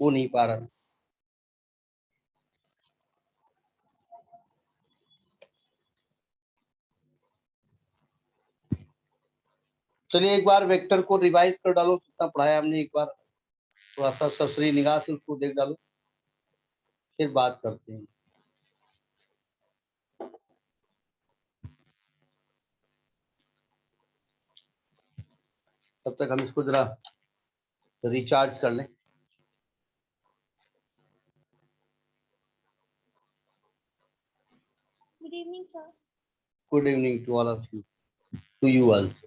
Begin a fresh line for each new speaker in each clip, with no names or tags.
वो नहीं पा रहा। चलिए एक बार वेक्टर को रिवाइज कर डालो, कितना पढ़ाया हमने, एक बार थोड़ा सा सरसरी निगाह से उसको देख डालो, फिर बात करते हैं। तब तक हम इसको जरा रिचार्ज कर लें।
Good evening, sir.
Good evening to all of you, to you also.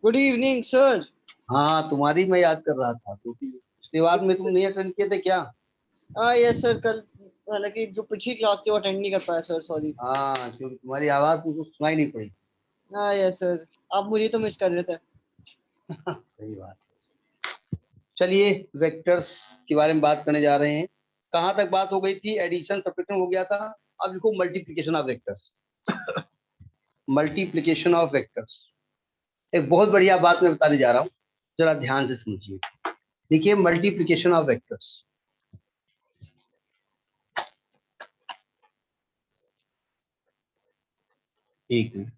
Good evening sir.
हाँ तुम्हारी मैं याद कर रहा था, क्योंकि पिछली बार में तुम नहीं अटेंड किए थे क्या?
यस सर, कल हालांकि जो पिछली क्लास थी वो अटेंड नहीं कर पाया सर, सॉरी।
हाँ क्योंकि तुम्हारी आवाज मुझको सुनाई नहीं पड़ी।
यस सर, आप मुझे तो मिस कर रहे थे।
सही बात। चलिए वेक्टर्स के बारे में बात करने जा रहे हैं। कहाँ तक बात हो गई थी? एडिशन सब्ट्रैक्शन हो गया था। अब देखो multiplication of vectors. Multiplication of vectors एक बहुत बढ़िया बात मैं बताने जा रहा हूँ, जरा ध्यान से समझिए। देखिए मल्टीप्लिकेशन ऑफ वेक्टर्स, एक मिनट।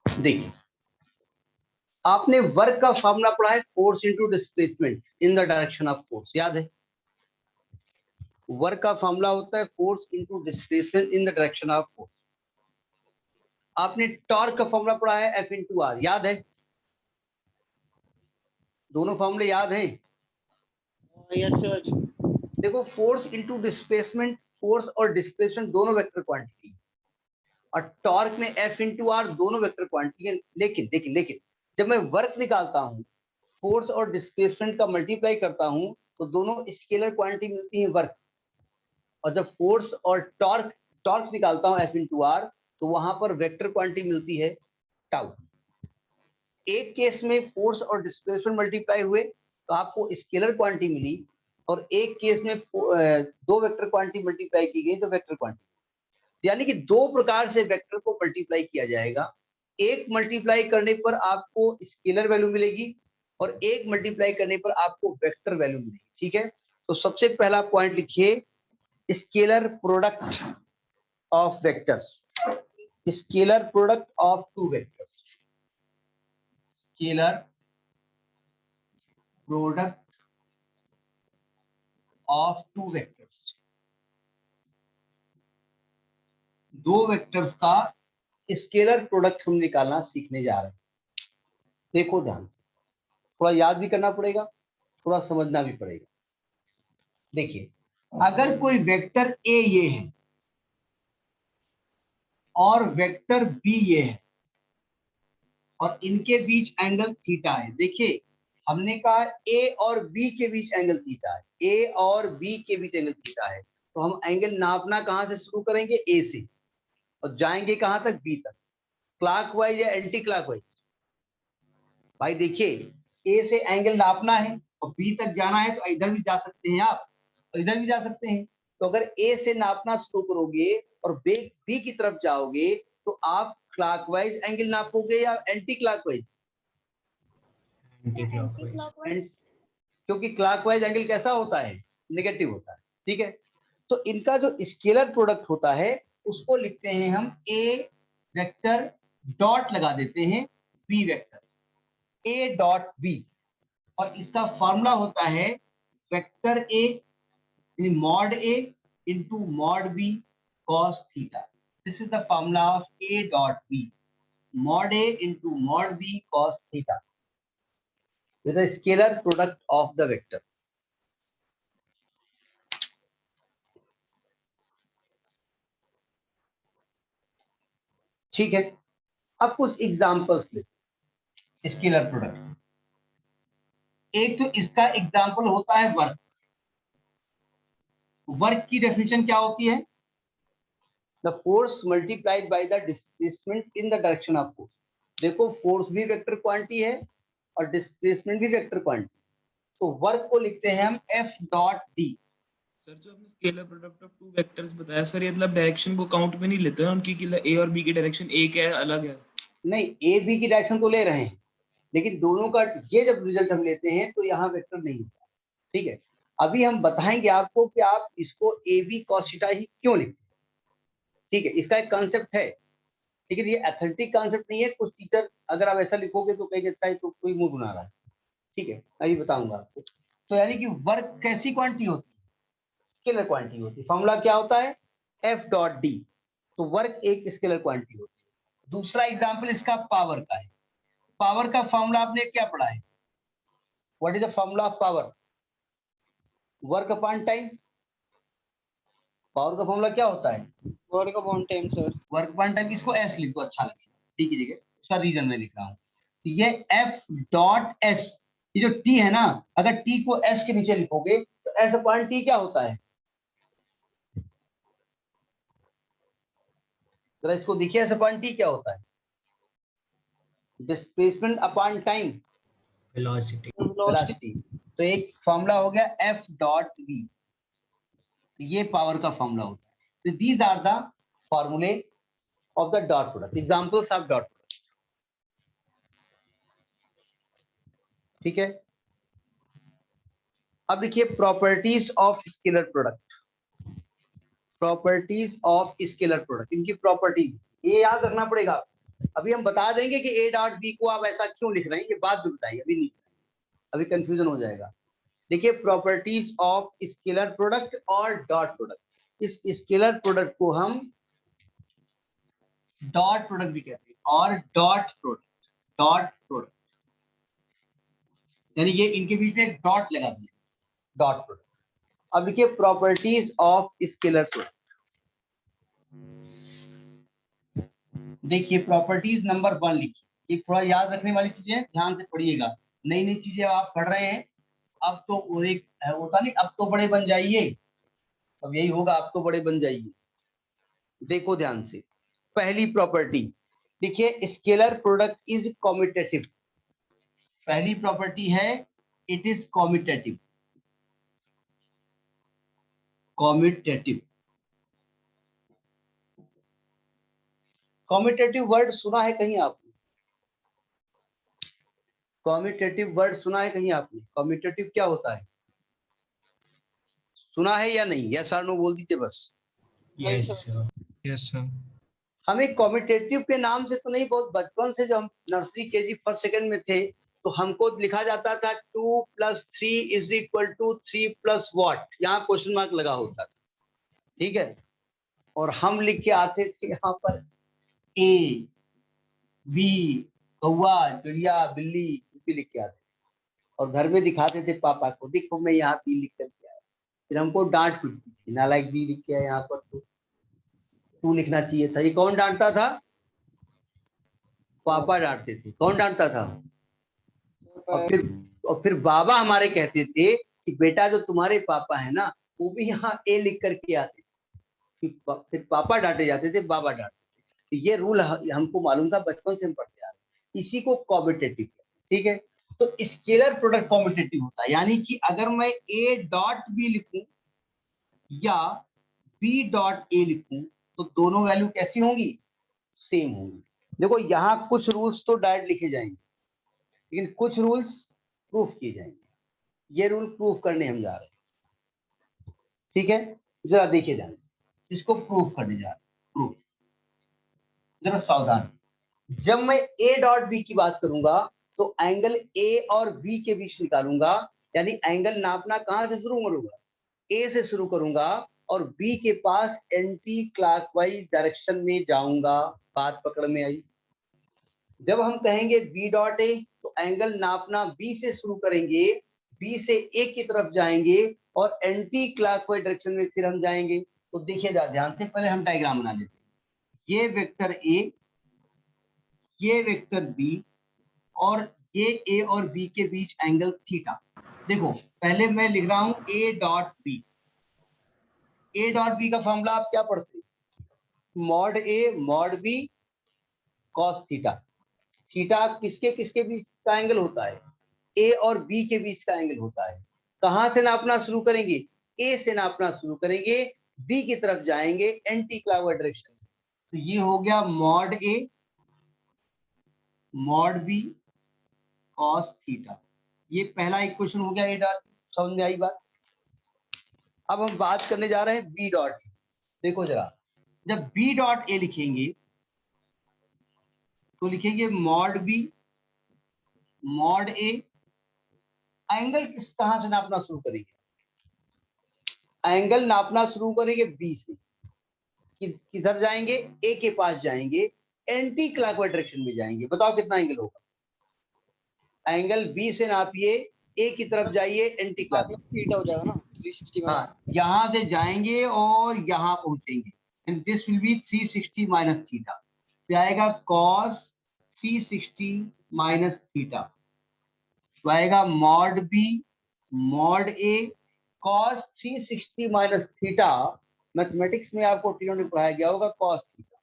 देखिए आपने वर्क का फॉर्मूला पढ़ा है, force into displacement in the direction of force, याद है? वर्क का फॉर्मूला होता है force into displacement in the direction of force. आपने टॉर्क का फॉर्मूला पढ़ा है एफ इंटू आर, याद है? दोनों फॉर्मूले याद हैं?
Yes sir.
देखो फोर्स इनटू डिस्प्लेसमेंट, फोर्स और डिस्प्लेसमेंट दोनों वेक्टर क्वांटिटी, और टॉर्क में एफ इंटू आर दोनों वेक्टर क्वांटिटी है। लेकिन लेकिन लेकिन जब मैं वर्क निकालता हूं, फोर्स और डिस्प्लेसमेंट का मल्टीप्लाई करता हूं, तो दोनों स्केलर क्वांटिटी मिलती है वर्क। और जब फोर्स और टॉर्क टॉर्क निकालता हूं एफ इंटू आर, तो वहां पर वेक्टर क्वांटिटी मिलती है टाउ। एक केस में फोर्स और डिस्प्लेसमेंट मल्टीप्लाई हुए तो आपको स्केलर क्वांटिटी मिली, और एक केस में दो वेक्टर क्वांटिटी मल्टीप्लाई की गई तो वेक्टर क्वांटिटी। यानी कि दो प्रकार से वेक्टर को मल्टीप्लाई किया जाएगा। एक मल्टीप्लाई करने पर आपको स्केलर वैल्यू मिलेगी, और एक मल्टीप्लाई करने पर आपको वेक्टर वैल्यू मिलेगी। ठीक है, तो सबसे पहला पॉइंट लिखिए, scalar product of vectors, scalar product of two vectors, scalar product of two vectors. दो वेक्टर्स का स्केलर प्रोडक्ट हम निकालना सीखने जा रहे हैं। देखो ध्यान से, थोड़ा याद भी करना पड़ेगा, थोड़ा समझना भी पड़ेगा। देखिए अगर कोई वेक्टर ए ये है और वेक्टर बी ये है, और इनके बीच एंगल थीटा है। देखिए हमने कहा ए और बी के बीच एंगल थीटा है, ए और बी के बीच एंगल थीटा है, तो हम एंगल नापना कहां से शुरू करेंगे? ए से, और जाएंगे कहां तक? बी तक। क्लॉकवाइज या एंटी क्लॉकवाइज? भाई देखिए ए से एंगल नापना है और बी तक जाना है, तो इधर भी जा सकते हैं आप और इधर भी जा सकते हैं। तो अगर ए से नापना शुरू करोगे और बी की तरफ जाओगे, तो आप क्लॉकवाइज एंगल नापोगे या एंटी क्लॉकवाइज?
Anti-clockwise.
क्योंकि क्लॉकवाइज एंगल कैसा होता है? नेगेटिव होता है। ठीक है, तो इनका जो स्केलर प्रोडक्ट होता है उसको लिखते हैं हम ए वेक्टर डॉट लगा देते हैं B vector, A dot B, और इसका फॉर्मूला होता है vector A mod A into mod B cos theta. This is the formula of A dot B, mod A into mod B cos theta with the scalar product of the vector. ठीक है, अब कुछ examples ले scalar product. एक तो इसका example होता है वर्क। वर्क की डेफिनेशन क्या होती है? The force multiplied by the displacement in the direction of force. देखो फोर्स भी वेक्टर क्वांटिटी है और डिस्प्लेसमेंट भी वेक्टर क्वांटिटी, तो वर्क को लिखते हैं हम एफ डॉट डी।
सर जो आपने scalar product of two vectors बताया सर, ये मतलब डायरेक्शन को काउंट में नहीं लेते हैं उनकी कि ए और बी की डायरेक्शन एक है अलग है?
नहीं, ए बी की डायरेक्शन तो ले रहे हैं, लेकिन दोनों का ये जब रिजल्ट हम लेते हैं तो यहाँ वेक्टर नहीं होता। ठीक है, अभी हम बताएंगे आपको कि आप इसको ए बी कॉस थीटा ही क्यों लिखते हैं। ठीक है, इसका एक कॉन्सेप्ट है, लेकिन ये एथेंटिक कॉन्सेप्ट नहीं है। कुछ टीचर अगर आप ऐसा लिखोगे तो कहेंगे अच्छा है तो कोई मुंह बना रहा है। ठीक है, अभी बताऊंगा आपको। तो यानी कि वर्क कैसी क्वांटिटी होती है? स्केलर क्वांटिटी होती है। फॉर्मूला क्या होता है? F dot D. तो वर्क एक स्केलर क्वांटिटी होती है। दूसरा एग्जाम्पल इसका पावर का है। पावर का फॉर्मूला आपने क्या पढ़ा है? What is the formula of power? Work upon time. Power का फॉर्मूला क्या होता है?
Work upon time sir.
Work upon time, इसको एस लिख दो, अच्छा लगेगा। ठीक है, ठीक है, उसका रीजन मैं लिख रहा हूँ। ये एफ डॉट एस, ये जो टी है ना, अगर टी को एस के नीचे लिखोगे तो एस अपॉन टी क्या होता है? जरा इसको देखिए, एस अपॉन टी क्या होता है? Displacement upon time,
velocity.
Velocity. तो एक फॉर्मूला हो गया एफ डॉट वी, ये पावर का फॉर्मूला होता है। तो दीज आर द फॉर्मूले of the dot product, examples of dot product. ठीक है, अब देखिए properties of scalar product. Properties of scalar product, इनकी प्रॉपर्टी ये याद रखना पड़ेगा। अभी हम बता देंगे कि ए डॉट बी को आप ऐसा क्यों लिख रहे हैं, ये बात भी बताइए, अभी नहीं, अभी कंफ्यूजन हो जाएगा। देखिए प्रॉपर्टीज ऑफ स्केलर प्रोडक्ट और डॉट प्रोडक्ट। इस स्केलर प्रोडक्ट को हम डॉट प्रोडक्ट भी कहते हैं और डॉट प्रोडक्ट, डॉट प्रोडक्ट यानी ये इनके बीच में एक डॉट लगा दिया, डॉट प्रोडक्ट। अब देखिए प्रॉपर्टीज ऑफ स्केलर प्रोडक्ट। देखिए प्रॉपर्टीज नंबर 1 लिखिए, एक थोड़ा याद रखने वाली चीजें, ध्यान से पढ़िएगा। नई नई चीजें आप पढ़ रहे हैं, अब तो वो एक होता नहीं, अब तो बड़े बन जाइए, अब यही होगा, अब तो बड़े बन जाइए। देखो ध्यान से, पहली प्रॉपर्टी देखिए, स्केलर प्रोडक्ट इज कॉम्यूटेटिव। पहली प्रॉपर्टी है it is commutative. Commutative, commutative word सुना है कहीं आपने? कॉम्यूटेटिव वर्ड सुना है कहीं आपने? कॉम्यूटेटिव क्या होता है, सुना है या नहीं? यस और नो बोल दीजिए बस।
Yes sir. Yes sir.
हमें कॉम्यूटेटिव के नाम से तो नहीं, बहुत बचपन से जो हम नर्सरी केजी फर्स्ट सेकंड में थे तो हमको लिखा जाता था 2 + 3 = 3 + व्हाट, यहाँ क्वेश्चन मार्क लगा होता था। ठीक है, और हम लिख के आते थे यहाँ पर ए बी, कौवा चिड़िया बिल्ली, भी लिख के आते और घर में दिखाते थे पापा को, देखो मैं यहाँ बी लिख करके आया। फिर हमको डांट पड़ती थी, नालायक बी लिख के आया यहाँ पर, तो तू लिखना चाहिए था। ये कौन डांटता था? पापा डांटते थे। कौन डांटता था? और फिर बाबा हमारे कहते थे कि बेटा जो तुम्हारे पापा है ना वो भी यहाँ ए लिख करके आते थे। फिर पापा डांटे जाते थे, बाबा डांटते थे। ये रूल हमको मालूम था, बचपन से हम पढ़ते आ रहे। इसी को कॉम्यूटेटिव। ठीक है, तो स्केलर प्रोडक्ट कॉम्यूटेटिव होता है, यानी कि अगर मैं ए डॉट बी लिखूं या बी डॉट ए लिखूं तो दोनों वैल्यू कैसी होंगी? सेम होंगी। देखो यहाँ कुछ रूल्स तो डायरेक्ट लिखे जाएंगे, लेकिन कुछ रूल्स प्रूफ किए जाएंगे। ये रूल प्रूफ करने हम जा रहे हैं। ठीक है, जरा देखिए ध्यान से, इसको प्रूफ करने जा रहे हैं। प्रूफ, जरा सावधान। जब मैं ए डॉट बी की बात करूंगा तो एंगल ए और बी के बीच निकालूंगा, यानी एंगल नापना कहां से शुरू करूंगा? ए से शुरू करूंगा और बी के पास एंटी क्लॉकवाइज डायरेक्शन में जाऊंगा। बात पकड़ में आई? जब हम कहेंगे बी डॉट ए तो एंगल नापना बी से शुरू करेंगे, बी से ए की तरफ जाएंगे और एंटी क्लॉकवाइज डायरेक्शन में फिर हम जाएंगे। तो देखिए ध्यान से, पहले हम डायग्राम बना लेते हैं। ये वेक्टर ए, ये वेक्टर बी और ये ए और बी के बीच एंगल थीटा। देखो पहले मैं लिख रहा हूं A dot B. A dot B का फॉर्मूला आप क्या पढ़ते हैं? Mod A mod B cos theta. Theta किसके किसके बीच का एंगल होता है? ए और बी के बीच का एंगल होता है। कहां से नापना शुरू करेंगे? ए से नापना शुरू करेंगे, बी की तरफ जाएंगे एंटी क्लॉकवाइज डायरेक्शन। तो ये हो गया mod A mod B cos theta. ये पहला इक्वेशन हो गया ए डॉट। समझ में आई बात? अब हम बात करने जा रहे हैं बी डॉट। देखो जरा, जब बी डॉट ए लिखेंगे तो लिखेंगे मॉड बी मॉड ए। एंगल कहां से नापना शुरू करेंगे? एंगल नापना शुरू करेंगे बी से। किधर जाएंगे? ए के पास जाएंगे, एंटी क्लॉकवाइज डायरेक्शन में जाएंगे। बताओ कितना एंगल होगा? एंगल बी से नापिए, ए की तरफ जाइए, एंटी क्लॉकवाइज।
थीटा हो जाएगा ना 360
हाँ, यहां से जाएंगे और यहां पहुंचेंगे, and this will be 360 minus theta. तो आएगा cos 360 माइनस थीटा। तो आएगा मॉड बी मॉड ए cos 360 माइनस थीटा। मैथमेटिक्स में आपको टीओ ने पढ़ाया गया होगा cos थीटा,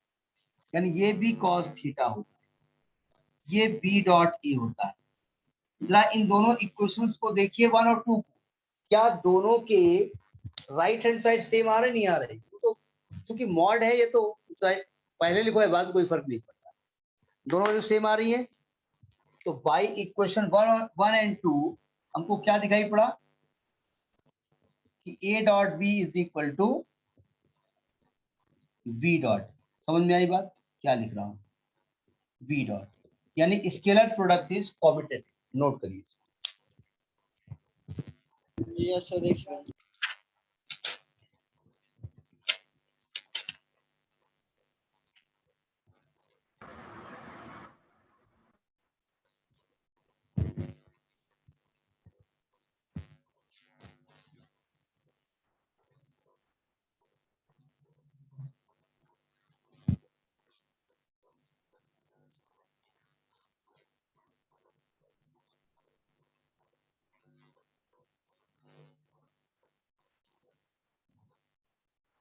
यानी ये भी cos थीटा होता है, ये बी डॉट ए होता है। जरा इन दोनों इक्वेशंस को देखिए 1 और 2 को। क्या दोनों के राइट हैंड साइड सेम आ रहे नहीं आ रहे? तो क्योंकि मॉड है ये तो पहले लिखो है बाद में कोई फर्क नहीं पड़ता, दोनों जो सेम आ रही है। तो बाई इक्वेशन 1 एंड 2 हमको क्या दिखाई पड़ा कि A dot B is equal to B dot. समझ में आई बात? क्या लिख रहा हूं? बी डॉट, यानी scalar product is commutative. Note करिए।
यस सर एक सेकंड।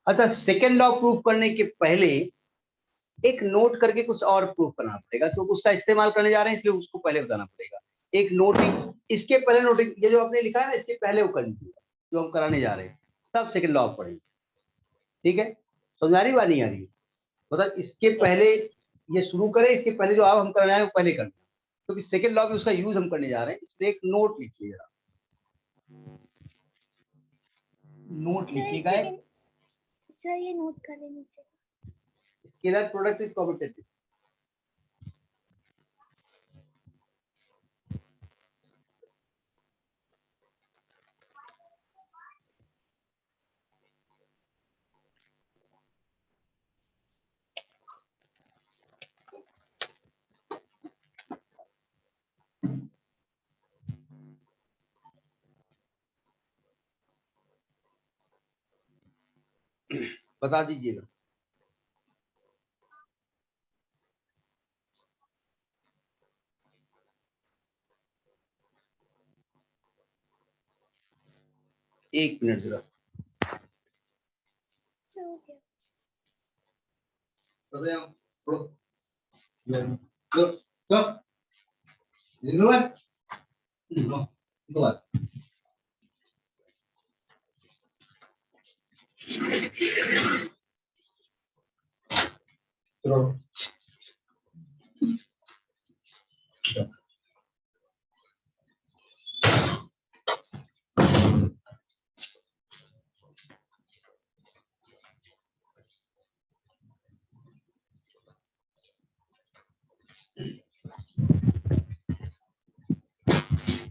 अच्छा, सेकेंड लॉ प्रूफ करने के पहले एक नोट करके कुछ और प्रूफ करना पड़ेगा, क्योंकि उसका इस्तेमाल करने जा रहे हैं, इसलिए उसको पहले बताना पड़ेगा। एक नोटिंग, इसके पहले नोटिंग, ये जो आपने लिखा है ना, इसके पहले वो कर लीजिएगा जो हम कराने जा रहे हैं, तब सेकेंड लॉ पढ़ेंगे। ठीक है? समझ आ रही बात नहीं आ रही? मतलब इसके पहले ये शुरू करें, इसके पहले जो आप हम करने आए वो पहले करना, क्योंकि सेकेंड लॉ में उसका यूज हम करने जा रहे हैं। इसलिए एक नोट लिखिएगा, नोट लिखिएगा।
सर ये नोट कर ले नीचे।
Scalar product is commutative. बता दीजिएगा। एक मिनट जरा।
सर हो गया।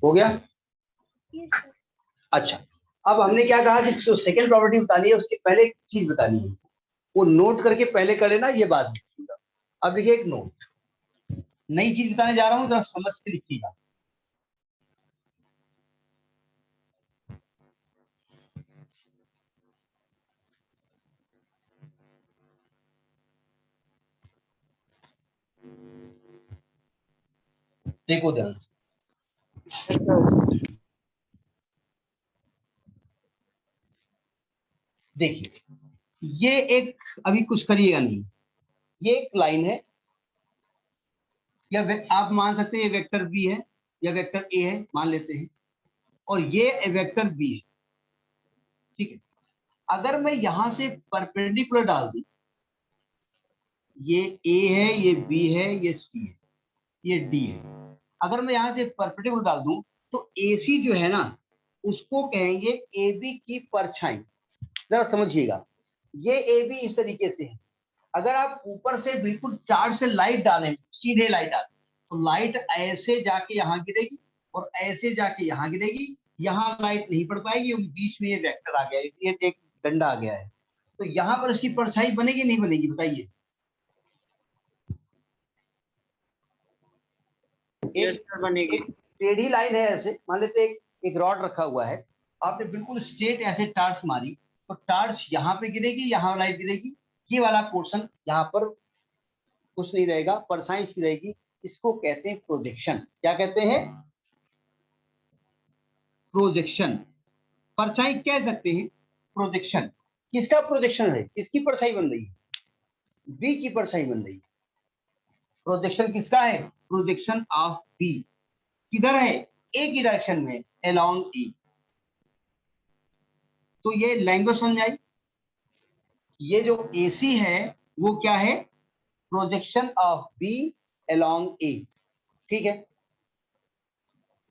हो गया? Yes sir.
अच्छा, अब हमने क्या कहा कि जो सेकंड प्रॉपर्टी बतानी है उसके पहले एक चीज बतानी है, वो नोट करके पहले कर लेना, ये बात लिखिएगा। अब देखिए एक नोट, नई चीज बताने जा रहा हूँ, जरा समझ के लिखिएगा। देखो ध्यान से, देखिए ये एक अभी कुछ करिएगा नहीं, ये एक लाइन है, या आप मान सकते हैं ये वेक्टर बी है या वेक्टर ए है, मान लेते हैं, और ये वेक्टर बी है, ठीक है। अगर मैं यहां से परपेंडिकुलर डाल दूं, ये ए है, ये बी है, ये सी है, ये डी है, अगर मैं यहां से परपेंडिकुलर डाल दूं तो AC जो है ना उसको कहेंगे AB की परछाई। जरा समझिएगा, ये AB इस तरीके से है, अगर आप ऊपर से बिल्कुल चार्ट से लाइट डालें, सीधे लाइट डालें, तो लाइट ऐसे जाके यहाँ गिरेगी और ऐसे जाके यहाँ गिरेगी, यहाँ लाइट नहीं पड़ पाएगी, बीच में ये वेक्टर आ गया है, ये एक डंडा आ गया है, तो यहाँ पर इसकी परछाई बनेगी नहीं बनेगी बताइए?
यस सर बनेगी।
एक टेढ़ी लाइन है, ऐसे मान लेते एक रॉड रखा हुआ है, आपने बिल्कुल स्ट्रेट ऐसे टार्च मारी तो टार्च यहाँ पे गिरेगी, यहाँ लाइट गिरेगी, ये वाला पोर्शन यहाँ पर कुछ नहीं रहेगा, परछाई इसकी रहेगी, इसको कहते हैं प्रोजेक्शन। क्या कहते हैं? प्रोजेक्शन। परछाई कह सकते हैं प्रोजेक्शन। किसका प्रोजेक्शन है? किसकी परछाई बन रही है? बी की परछाई बन रही है। प्रोजेक्शन किसका है? Projection of B. किधर है? ए की डायरेक्शन में, अलोंग ई। तो ये लैंग्वेज समझ आई। ये जो AC है वो क्या है? प्रोजेक्शन ऑफ बी अलोंग ए। ठीक है,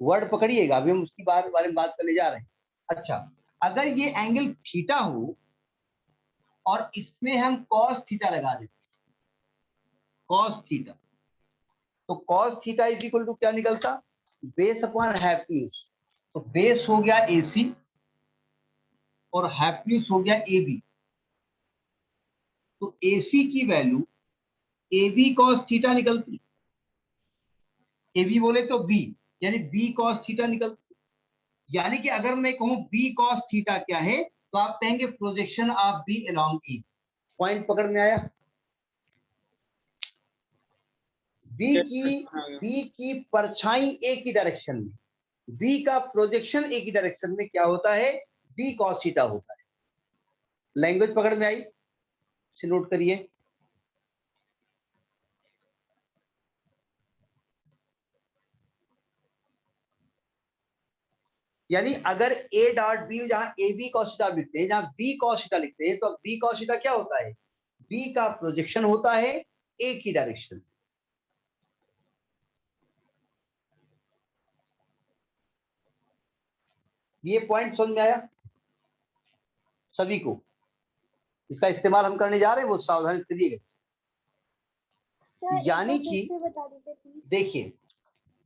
वर्ड पकड़िएगा, अभी हम उसकी बारे में बात करने जा रहे हैं। अच्छा, अगर ये एंगल थीटा हो और इसमें हम कॉस थीटा लगा देते, कॉस थीटा, तो cos theta is equal to क्या निकलता? Base upon hypotenuse. तो बेस हो गया AC और हाइपोटेन्यूज हो गया AB। तो AC की वैल्यू AB कॉस थीटा निकलती, AB बोले तो B, यानी B कॉस थीटा निकलती। यानी कि अगर मैं कहूं B कॉस थीटा क्या है, तो आप कहेंगे projection of B along E। Point पकड़ में आया? B की परछाई A की डायरेक्शन में, B का प्रोजेक्शन A की डायरेक्शन में क्या होता है? B कॉस थीटा होता है। लैंग्वेज पकड़ में आई? इसे नोट करिए। यानी अगर A डॉट B जहां AB कॉस थीटा लिखते हैं, जहां B कॉस थीटा लिखते हैं, तो B कॉस थीटा क्या होता है? B का प्रोजेक्शन होता है A की डायरेक्शन। ये पॉइंट समझ में आया सभी को? इसका इस्तेमाल हम करने जा रहे हैं, वो सावधानी करिएगा।
सर
यानी
एक बार
कि
फिर से बता दीजिए प्लीज।
देखिए,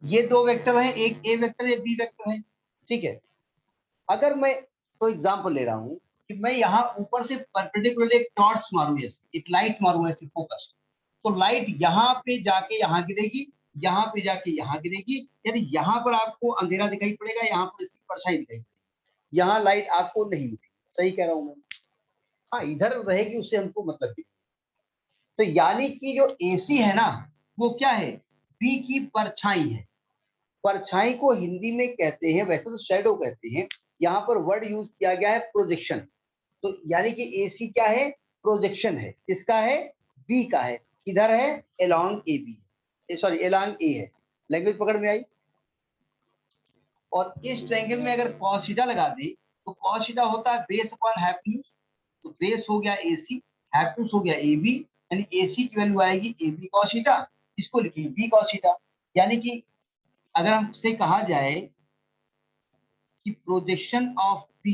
ये दो वेक्टर हैं, एक A वेक्टर है, B वेक्टर है, ठीक है। अगर मैं तो एग्जांपल ले रहा हूं कि मैं यहाँ ऊपर से परपेंडिकुलर एक टॉर्च मारूं, ऐसे एक लाइट मारूं ऐसे फोकस, तो लाइट यहाँ पे जाके यहाँ गिरेगी, यहाँ पे जाके यहाँ गिरेगी, यानी यहाँ पर आपको अंधेरा दिखाई पड़ेगा, यहाँ पर इसकी परछाई दिखाई पड़ेगी, यहाँ लाइट आपको नहीं मिलेगी। सही कह रहा हूं मैं? हाँ, इधर रहेगी, उससे हमको मतलब नहीं। तो यानी कि जो AC है ना, वो क्या है? B की परछाई है। परछाई को हिंदी में कहते हैं, वैसे तो शैडो कहते हैं, यहाँ पर वर्ड यूज किया गया है प्रोजेक्शन। तो यानी कि AC क्या है? प्रोजेक्शन है। किसका है? B का है। किधर है? Along AB, sorry along A है। लैंग्वेज पकड़ में आई? और इस ट्रायंगल में अगर cos थीटा लगा दे, तो cos थीटा होता है बेस अपॉन हाइपोटेन्यूज। तो बेस हो गया AC, हाइपोटेन्यूज हो गया AB, यानी AC की वैल्यू आएगी AB cos थीटा, इसको लिखिए B cos थीटा। यानी कि अगर हमसे कहा जाए कि projection of B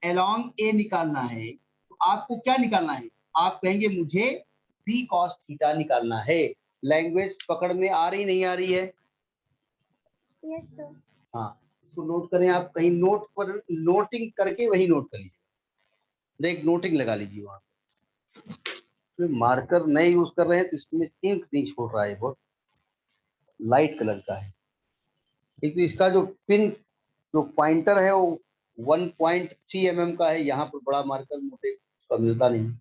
along A निकालना है, तो आपको क्या निकालना है? आप कहेंगे मुझे B cos थीटा निकालना है। लैंग्वेज पकड़ में आ रही नहीं आ रही है?
Yes sir.
हाँ, इसको नोट करें आप, कहीं नोट पर नोटिंग करके वही नोट कर लीजिए, एक नोटिंग लगा लीजिए वहां। तो मार्कर नए यूज कर रहे हैं तो इसमें इंक नहीं छोड़ रहा है, बहुत लाइट कलर का है। एक तो इसका जो पिन, जो पॉइंटर है वो 1.3 mm का है, यहाँ पर बड़ा मार्कर मोटे का मिलता नहीं।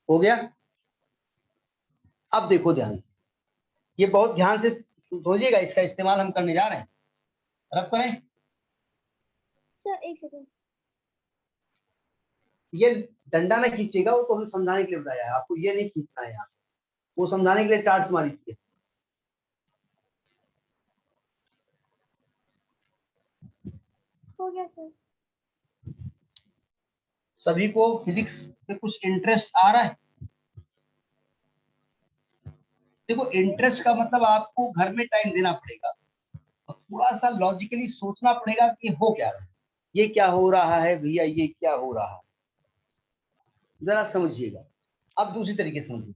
हो गया? अब देखो ध्यान से, ये बहुत ध्यान से समझिएगा, इसका इस्तेमाल हम करने जा रहे हैं। रब करें।
सर एक सेकंड।
ये डंडा ना खींचेगा, वो तो हमें समझाने के लिए बताया है, आपको ये नहीं खींचना है यहाँ, वो समझाने के लिए टार्च मारी थी।
हो गया सर।
सभी को फिजिक्स में कुछ इंटरेस्ट आ रहा है? देखो, इंटरेस्ट का मतलब आपको घर में टाइम देना पड़ेगा और थोड़ा सा लॉजिकली सोचना पड़ेगा कि हो क्या रहा है, ये क्या हो रहा है भैया, ये क्या हो रहा है, जरा समझिएगा। अब दूसरी तरीके से समझिए,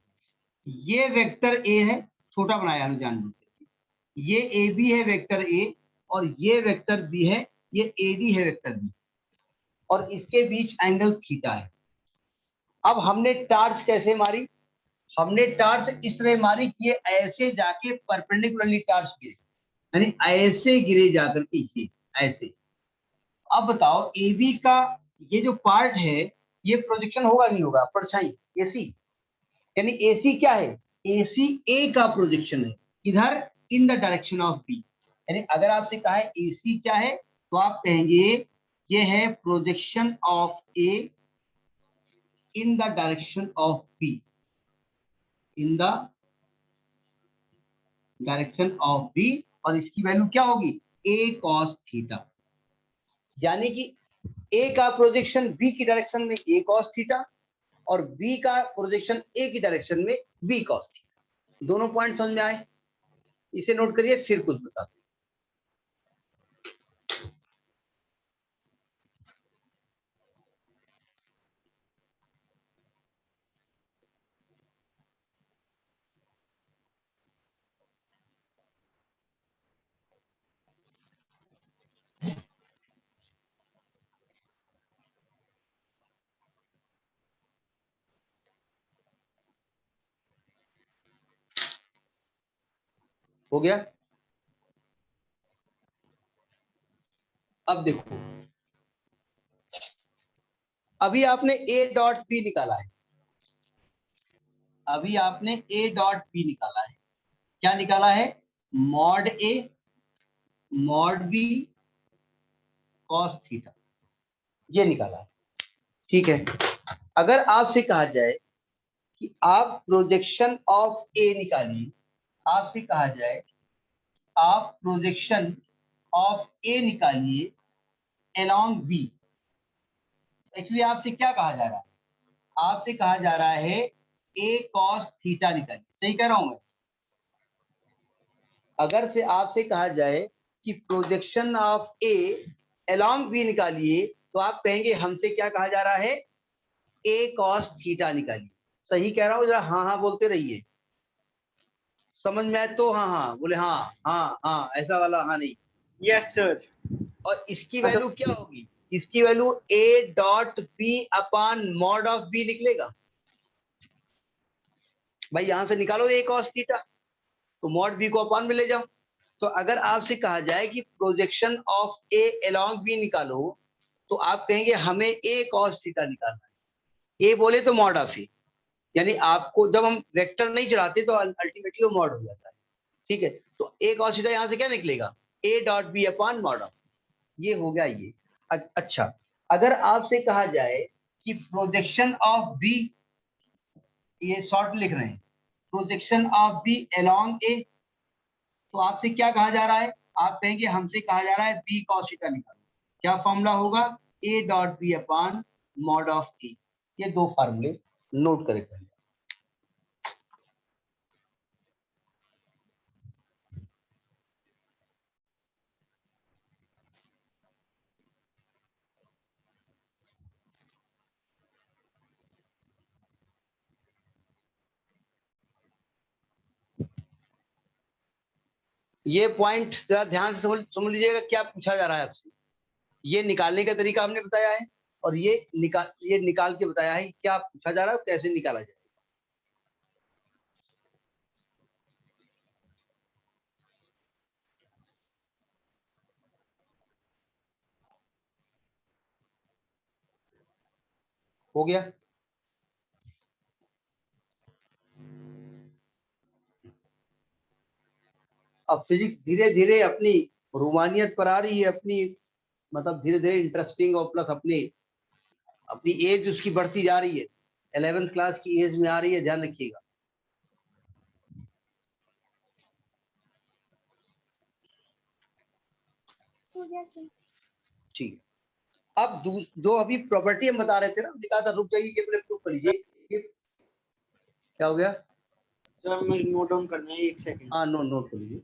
ये वेक्टर ए है, छोटा बनाया हमने जानबूझ के, ये ए बी है वेक्टर ए, और ये वेक्टर बी है, ये ए डी है वेक्टर बी, और इसके बीच एंगल थीटा है। अब हमने टार्च कैसे मारी? हमने टार्च इस तरह मारी कि ये ऐसे जाके परपेंडिकुलरली टार्च गिरे, यानी ऐसे गिरे जाकर के, ये ऐसे। अब बताओ, ए बी का ये जो पार्ट है, ये प्रोजेक्शन होगा नहीं होगा? परछाई एसी, यानी एसी क्या है? एसी ए का प्रोजेक्शन है, इधर in the direction of B. यानी अगर आपसे कहा है एसी क्या है, तो आप कहेंगे ये है projection of A in the direction of B, in the direction of B, और इसकी वैल्यू क्या होगी? A cos theta. यानी कि ए का प्रोजेक्शन बी की डायरेक्शन में ए कॉस थीटा, और बी का प्रोजेक्शन ए की डायरेक्शन में बी कॉस थीटा। दोनों पॉइंट समझ में आए? इसे नोट करिए, फिर कुछ बताते हैं। हो गया? अब देखो, अभी आपने ए डॉट बी निकाला है, अभी आपने ए डॉट बी निकाला है। क्या निकाला है? Mod A mod B cos theta, ये निकाला है। ठीक है, अगर आपसे कहा जाए कि आप प्रोजेक्शन ऑफ ए निकालिए, आपसे कहा जाए आप प्रोजेक्शन ऑफ ए निकालिए along बी, एक्चुअली आपसे क्या कहा जा रहा है? आपसे कहा जा रहा है ए कॉस थीटा निकालिए। सही कह रहा हूं मैं? अगर से आपसे कहा जाए कि projection of A along B निकालिए, तो आप कहेंगे हमसे क्या कहा जा रहा है? ए कॉस थीटा निकालिए। सही कह रहा हूं? जरा हाँ हाँ बोलते रहिए, समझ में आए तो हाँ हाँ बोले, हाँ हाँ हाँ, ऐसा वाला हाँ नहीं।
Yes sir.
और इसकी वैल्यू क्या होगी? इसकी value A dot B upon mod of B निकलेगा। भाई यहां से निकालो ए कॉस थीटा, तो मॉड बी को अपान में ले जाओ। तो अगर आपसे कहा जाए कि projection of A along B निकालो, तो आप कहेंगे हमें ए कॉस थीटा निकालना है। ए बोले तो मॉड ऑफ ए, यानी आपको जब हम वेक्टर नहीं चढ़ाते तो अल्टीमेटली वो मॉड हो जाता है। ठीक है, तो ए कॉस थीटा यहां से क्या निकलेगा? A dot B upon mod of. ये हो गया ये। अच्छा, अगर आपसे कहा जाए कि प्रोजेक्शन ऑफ बी, ये शॉर्ट लिख रहे हैं, प्रोजेक्शन ऑफ बी along ए, तो आपसे क्या कहा जा रहा है? आप कहेंगे हमसे कहा जा रहा है बी कॉस थीटा निकालो। क्या फॉर्मूला होगा? A dot B upon mod of A. ये दो फार्मूले नोट करें पहले। ये पॉइंट जरा ध्यान से समझ लीजिएगा, क्या पूछा जा रहा है आपसे। ये निकालने का तरीका हमने बताया है, और ये निकाल के बताया है क्या पूछा जा रहा है, कैसे निकाला जाए। हो गया? अब फिजिक्स धीरे धीरे अपनी रोमानियत पर आ रही है, अपनी मतलब धीरे धीरे इंटरेस्टिंग, और प्लस अपनी अपनी एज उसकी बढ़ती जा रही है, 11th क्लास की एज में आ रही है, ध्यान रखिएगा।
हो गया सर।
ठीक है, अब जो अभी प्रॉपर्टी हम बता रहे थे ना, हमने कहा था रुक जाइए, केवल प्रूफ कर लीजिए। क्या हो गया
सर मुझे नोट डाउन करना है, एक सेकंड।
हाँ, नोट कर लीजिए।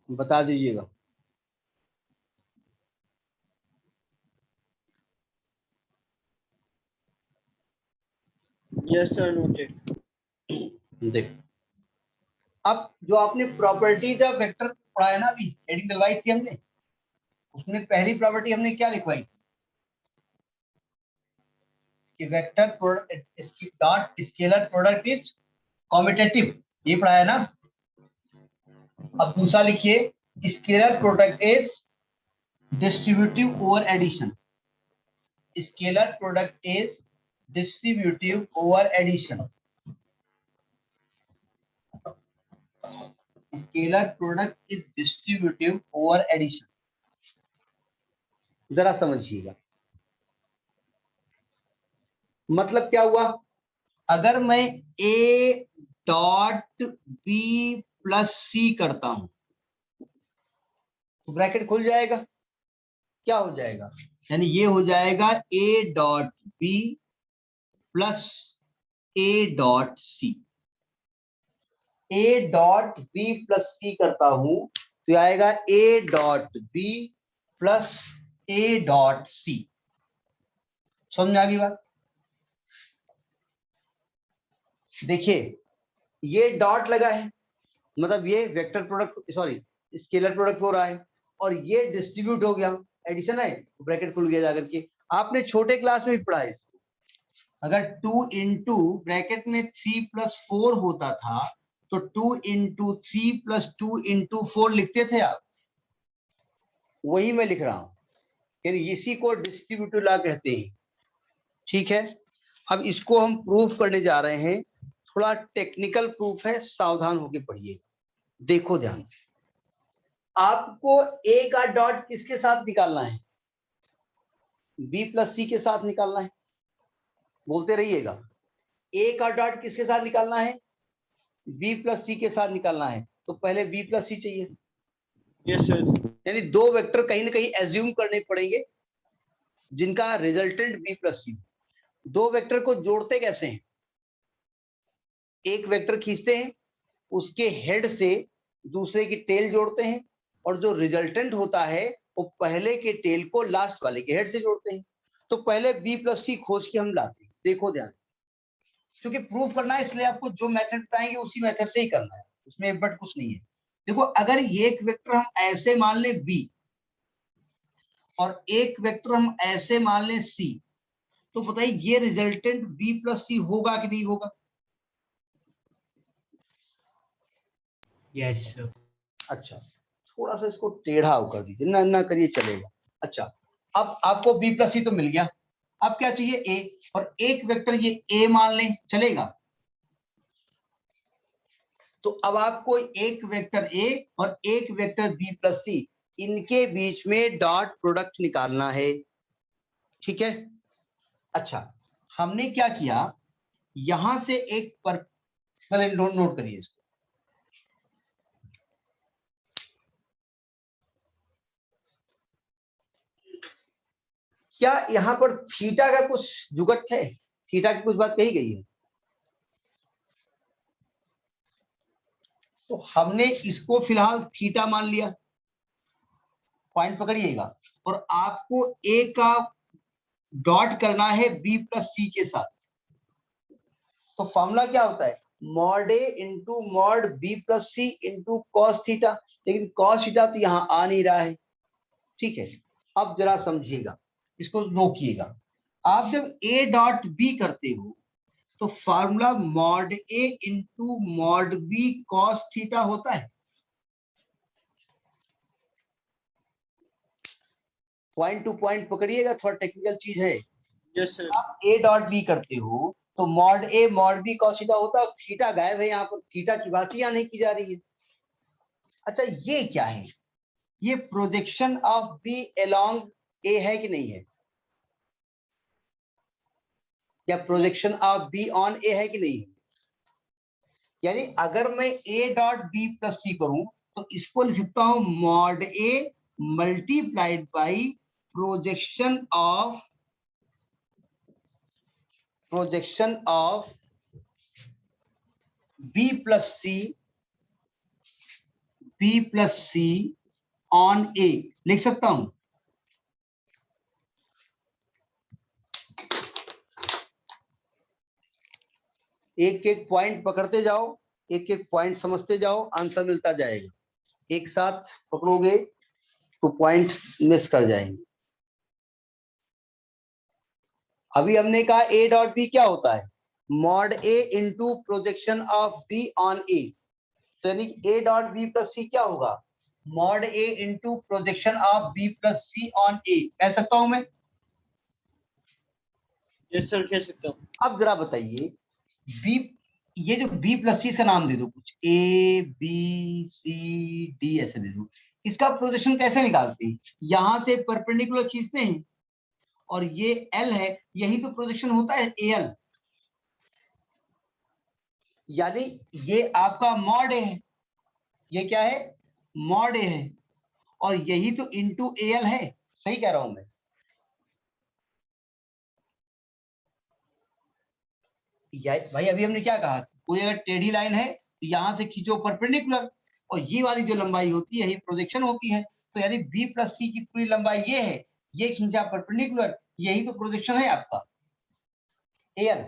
बता दीजिएगा।
Yes sir, noted.
देख, अब जो आपने प्रॉपर्टीज ऑफ वेक्टर पढ़ा है ना, अभी हेडिंग लगवाई थी हमने, उसमें पहली प्रॉपर्टी हमने क्या लिखवाई कि vector dot scalar product is commutative, ये पढ़ा है ना। अब दूसरा लिखिए scalar product is distributive over addition. Scalar product is distributive over addition. Scalar product is distributive over addition. जरा समझिएगा, मतलब क्या हुआ, अगर मैं a dot b plus C करता हूं तो ब्रैकेट खुल जाएगा, क्या हो जाएगा, यानी ये हो जाएगा a dot b plus a dot C. a dot b plus C करता हूं तो आएगा a dot b plus a dot C. समझ में आ गई बात। देखिए ये डॉट लगा है, मतलब ये vector product, sorry scalar product हो रहा है, और ये डिस्ट्रीब्यूट हो गया, एडिशन है, ब्रैकेट खुल गया जाकर के। आपने छोटे क्लास में भी पढ़ा है इसको, अगर 2 इंटू ब्रैकेट में 3 प्लस 4 होता था तो 2 इंटू 3 प्लस 2 इंटू 4 लिखते थे आप, वही मैं लिख रहा हूं, यानी इसी को डिस्ट्रीब्यूटिव लॉ कहते हैं। ठीक है, अब इसको हम प्रूफ करने जा रहे हैं, थोड़ा टेक्निकल प्रूफ है, सावधान होकर पढ़िए। देखो ध्यान से, आपको ए का डॉट किसके साथ निकालना है, बी प्लस सी के साथ निकालना है, बोलते रहिएगा। ए का डॉट किसके साथ निकालना है, बी प्लस सी के साथ निकालना है, तो पहले बी प्लस सी चाहिए।
Yes sir.
यानी दो वेक्टर कहीं ना कहीं एज्यूम करने पड़ेंगे जिनका रिजल्टेंट बी प्लस सी। दो वेक्टर को जोड़ते कैसे हैं, एक वेक्टर खींचते हैं, उसके हेड से दूसरे की टेल जोड़ते हैं, और जो रिजल्टेंट होता है वो पहले के टेल को लास्ट वाले के हेड से जोड़ते हैं। तो पहले बी प्लस सी खोज के हम लाते हैं। देखो ध्यान, क्योंकि प्रूफ करना है इसलिए आपको जो मेथड बताएंगे उसी मेथड से ही करना है, उसमें बट कुछ नहीं है। देखो अगर ये एक वेक्टर हम ऐसे मान लें बी, और एक वेक्टर हम ऐसे मान लें सी, तो बताइए ये रिजल्टेंट बी प्लस सी होगा कि नहीं होगा।
Yes sir.
अच्छा, थोड़ा सा इसको टेढ़ा कर दीजिए, ना ना करिए चलेगा। अच्छा, अब आपको बी प्लस सी तो मिल गया, अब क्या चाहिए ए, और एक वेक्टर ये ए मान लें, चलेगा। तो अब आपको एक वेक्टर ए और एक वेक्टर बी प्लस सी, इनके बीच में डॉट प्रोडक्ट निकालना है। ठीक है, अच्छा हमने क्या किया, यहां से एक पर पहले नोट करिए इसको, क्या यहां पर थीटा का कुछ जुगत है, थीटा की कुछ बात कही गई है। तो हमने इसको फिलहाल थीटा मान लिया, पॉइंट पकड़िएगा, और आपको ए का डॉट करना है बी प्लस सी के साथ। तो फॉर्मूला क्या होता है, mod A into mod B plus C into cos theta, लेकिन कॉस थीटा तो यहां आ नहीं रहा है। ठीक है, अब जरा समझिएगा, इसको रोकिएगा। आप जब ए डॉट बी करते हो तो formula mod A into mod B cos theta होता है। पॉइंट टू पॉइंट पकड़िएगा, थोड़ा टेक्निकल चीज है।
Yes sir.
आप ए डॉट बी करते हो तो mod A mod B cos theta होता है, थीटा गायब है, यहाँ पर थीटा की बात ही यहाँ नहीं की जा रही है। अच्छा ये क्या है, ये projection of B along A है कि नहीं है, या projection of B on A है कि नहीं है। यानी अगर मैं A dot B plus C करूं तो इसको लिख सकता हूं mod A multiplied by projection of B plus C on A लिख सकता हूं। एक एक पॉइंट पकड़ते जाओ, एक एक पॉइंट समझते जाओ, आंसर मिलता जाएगा। एक साथ पकड़ोगे तो पॉइंट मिस कर जाएंगे। अभी हमने कहा ए डॉट बी क्या होता है, mod A into projection of B on A. तो यानी A dot B plus C क्या होगा, mod A into projection of B plus C on A, कह सकता हूं मैं।
यस सर, कह सकता हूँ।
अब जरा बताइए, बी, ये जो बी प्लस सी, इसका नाम दे दो कुछ, ए बी सी डी ऐसे दे दो। इसका प्रोजेक्शन कैसे निकालते हैं, यहां से परपेंडिकुलर खींचते हैं, और ये एल है, यही तो प्रोजेक्शन होता है ए एल। यानी ये आपका मॉड ए है, ये क्या है, मॉड ए है, और यही तो इंटू ए एल है। सही कह रहा हूं मैं। भाई अभी हमने क्या कहा, कोई अगर टेढ़ी लाइन है तो यहां से खींचो परपेंडिकुलर, और ये वाली जो लंबाई होती है यही प्रोजेक्शन होती है। तो यानी बी प्लस सी की पूरी लंबाई ये है, ये खींचा परपेंडिकुलर, यही तो प्रोजेक्शन है आपका ए एल।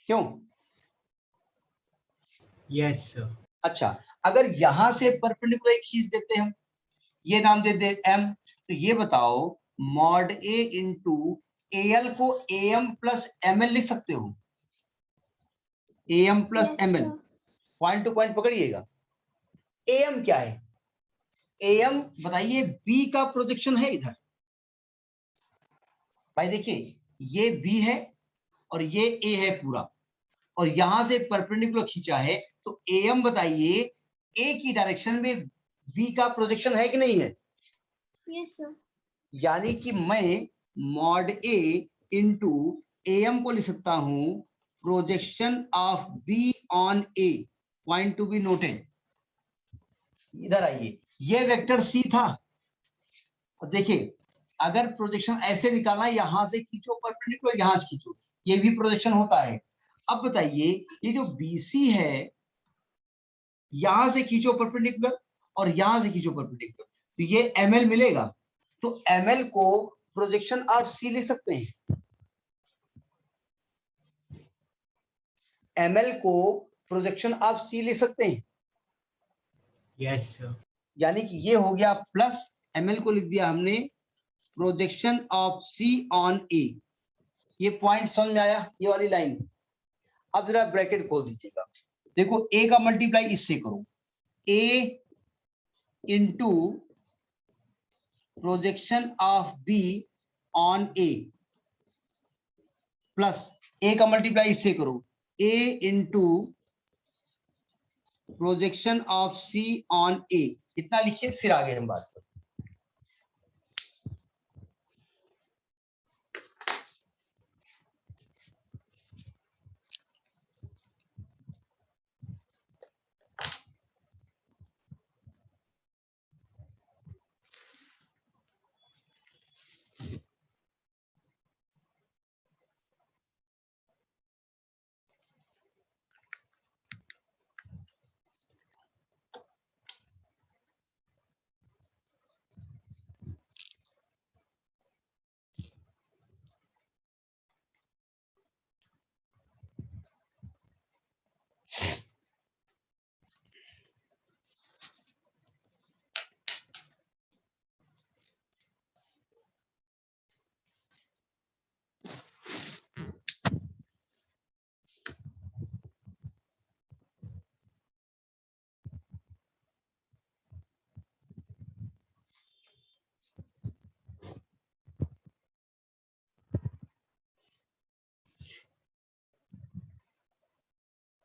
क्यों?
Yes sir.
अच्छा, अगर यहां से परपेंडिकुलर खींच देते हम, ये नाम दे दे एम, तो ये बताओ mod A into A L को A M plus M L लिख सकते हो, A M plus
Yes,
M L.
sir.
Point two point पकड़िएगा। ए एम क्या है, ए एम बताइए, बी का प्रोजेक्शन है इधर। भाई देखिए, ये बी है और ये ए है पूरा, और यहां से परपेंडिकुलर खींचा है, तो ए एम बताइए ए की डायरेक्शन में बी का प्रोजेक्शन है कि नहीं है।
Yes, sir.
यानी कि मैं mod A into A M को लिख सकता हूं projection of B on A. Point to be noted. इधर आइए, ये वेक्टर सी था, और देखिए अगर प्रोजेक्शन ऐसे निकालना है, यहां से खींचो परपेंडिकुलर, यहां से खींचो, ये भी प्रोजेक्शन होता है। अब बताइए, ये जो बीसी है, यहां से खींचो परपेंडिकुलर और यहां से खींचो परपेंडिकुलर, तो ये एमएल मिलेगा। तो एमएल को प्रोजेक्शन ऑफ सी लिख सकते हैं, एमएल को प्रोजेक्शन ऑफ सी लिख सकते हैं।
Yes sir.
यानी कि ये हो गया प्लस, एमएल को लिख दिया हमने प्रोजेक्शन ऑफ सी ऑन ए। ये पॉइंट समझ में आया, ये वाली लाइन। अब जरा ब्रैकेट खोल दीजिएगा, देखो ए का मल्टीप्लाई इससे करो, A into projection of B on A, plus A का मल्टीप्लाई इससे करो, A into projection of C on A. इतना लिखिए, फिर आगे हम बात करें।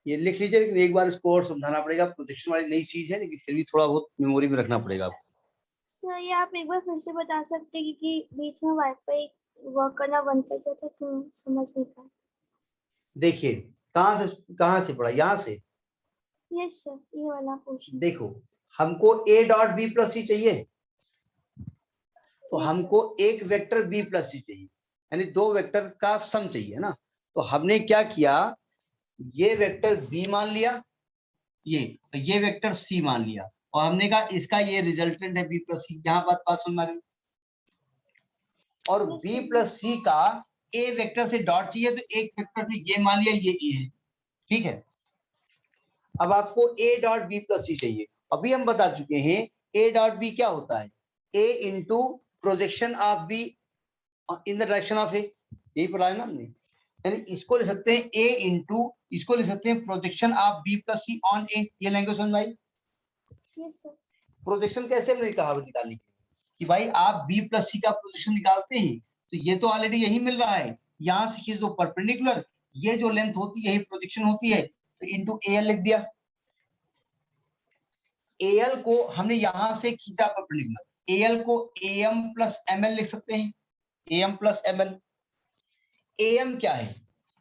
ये लिख लीजिए, लेकिन एक बार इसको और समझाना पड़ेगा, प्रोजेक्शन वाली नई चीज है, लेकिन फिर भी थोड़ा बहुत मेमोरी में रखना पड़ेगा आपको।
सर ये आप एक बार फिर से बता सकते हैं क्योंकि बीच में वाईफाई वर्क करना बंद कर दिया था तो समझ नहीं पाया।
देखिए कहाँ से पढ़ा, यहाँ से।
यस सर, ये वाला पोर्शन।
देखो हमको a डॉट बी प्लस सी चाहिए, तो
Yes,
हमको एक वेक्टर b प्लस सी चाहिए, यानी दो वेक्टर का सम चाहिए ना। तो हमने क्या किया, ये वेक्टर b मान लिया, ये वेक्टर c मान लिया, और हमने कहा इसका ये रिजल्टेंट है b प्लस सी। यहाँ बात समझ में आ गई। और
Yes,
b
sir.
प्लस सी का a वेक्टर से डॉट चाहिए, तो एक वेक्टर पे ये मान लिया ये a है, ठीक है। अब आपको a डॉट बी प्लस सी चाहिए। अभी हम बता चुके हैं a डॉट बी क्या होता है, a into projection of B in the direction of a, यही पढ़ा है ना हमने। यानी इसको लिख सकते हैं a इंटू, इसको लिख सकते हैं projection of B plus C on a। ये लैंग्वेज समझ में आई।
Yes, sir.
प्रोजेक्शन कैसे हमने कहा निकालने की, कि भाई आप b प्लस सी का प्रोजेक्शन निकालते हैं, तो ये तो ऑलरेडी यही मिल रहा है, यहाँ से खींच दो परपेंडिकुलर, ये जो लेंथ होती है यही प्रोजेक्शन होती है, तो इंटू al लिख दिया। al को हमने यहां से खींचा परपेंडिकुलर, al को am प्लस ml लिख सकते हैं, am प्लस ml। am क्या है,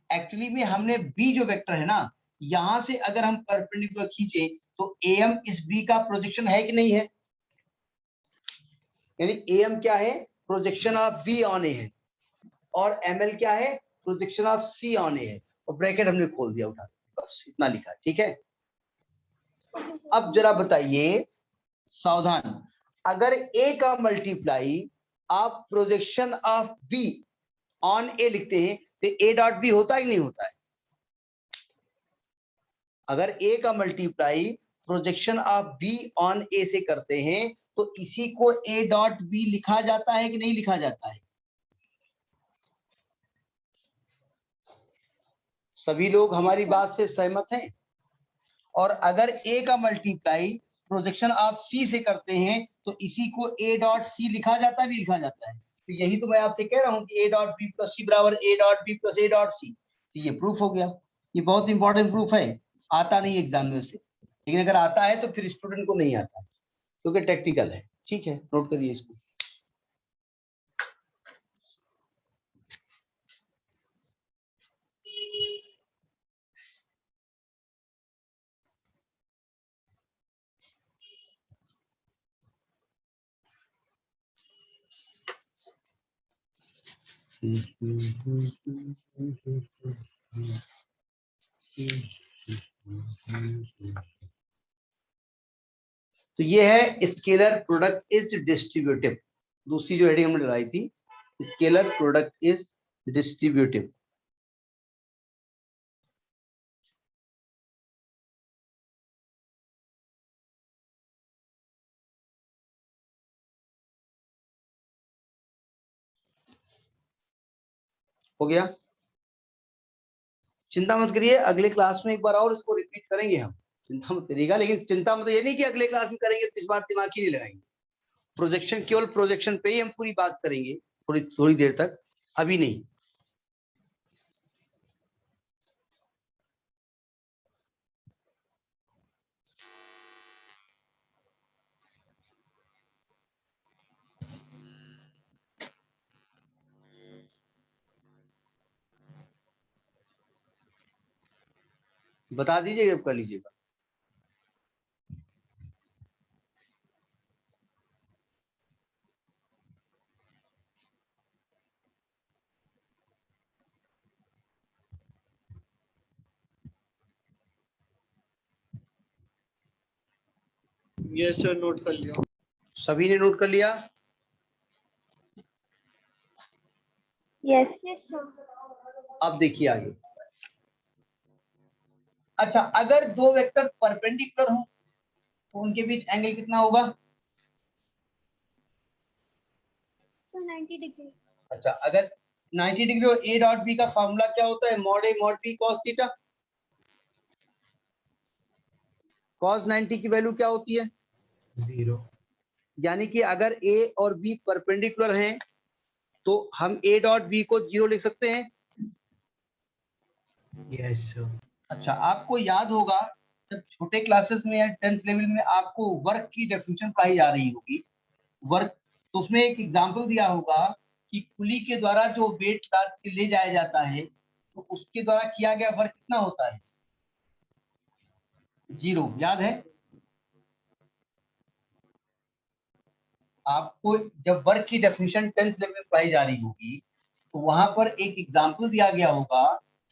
एक्चुअली में हमने b जो वेक्टर है ना, यहां से अगर हम परपेंडिकुलर खींचे तो am इस b का प्रोजेक्शन है कि नहीं है, यानी am क्या है, projection of b on a है, और ml क्या है, projection of c on a है, और ब्रैकेट हमने खोल दिया उठा, बस इतना लिखा, ठीक है।
Okay, sir.
अब जरा बताइए, सावधान, अगर a का मल्टीप्लाई आप projection of b on a लिखते हैं तो a डॉट b होता है कि नहीं होता है। अगर a का multiply projection of b on a से करते हैं तो इसी को a डॉट b लिखा जाता है कि नहीं लिखा जाता है। सभी लोग हमारी
sir.
बात से सहमत हैं। और अगर a का मल्टीप्लाई प्रोजेक्शन ऑफ c से करते हैं तो इसी को a डॉट c लिखा जाता है नहीं लिखा जाता है। तो यही तो मैं आपसे कह रहा हूं कि a dot B plus C बराबर a dot B plus a dot C. तो ये प्रूफ हो गया, ये बहुत इंपॉर्टेंट प्रूफ है, आता नहीं एग्जाम में से, लेकिन अगर आता है तो फिर स्टूडेंट को नहीं आता, क्योंकि टेक्निकल है। ठीक है, नोट करिए इसको। तो ये है स्केलर प्रोडक्ट इज डिस्ट्रीब्यूटिव। दूसरी जो हेडिंग हमने लगाई थी, स्केलर प्रोडक्ट इज डिस्ट्रीब्यूटिव। हो गया, चिंता मत करिए, अगले क्लास में एक बार और इसको रिपीट करेंगे हम, चिंता मत करिएगा। लेकिन चिंता मतलब ये नहीं कि अगले क्लास में करेंगे तो इस बार दिमाग ही नहीं लगाएंगे। प्रोजेक्शन, केवल प्रोजेक्शन पे ही हम पूरी बात करेंगे थोड़ी थोड़ी देर तक, अभी नहीं। बता दीजिए जब कर लीजिएगा।
यस सर, नोट कर लिया।
सभी ने नोट कर लिया।
Yes. Yes, sir.
अब देखिए आगे। अच्छा, अगर दो वेक्टर परपेंडिकुलर हो तो उनके बीच एंगल कितना होगा।
So 90 degree.
अच्छा, अगर 90 डिग्री और a डॉट बी का फॉर्मूला क्या होता है, mod a mod b cos theta. cos 90 की वैल्यू क्या होती है,
0.
यानी कि अगर a और b परपेंडिकुलर हैं तो हम a डॉट b को 0 लिख सकते हैं।
Yes, sir.
अच्छा, आपको याद होगा जब छोटे क्लासेस में या 10th लेवल में आपको वर्क की डेफिनेशन पढ़ाई जा रही होगी, वर्क, तो उसमें एक एग्जांपल दिया होगा कि कुली के द्वारा जो वेट लाद के ले जाया जाता है तो उसके द्वारा किया गया वर्क कितना होता है? 0, याद है? आपको जब वर्क की डेफिनेशन 10th लेवल में पढ़ाई जा रही होगी तो वहां पर एक एग्जांपल दिया गया होगा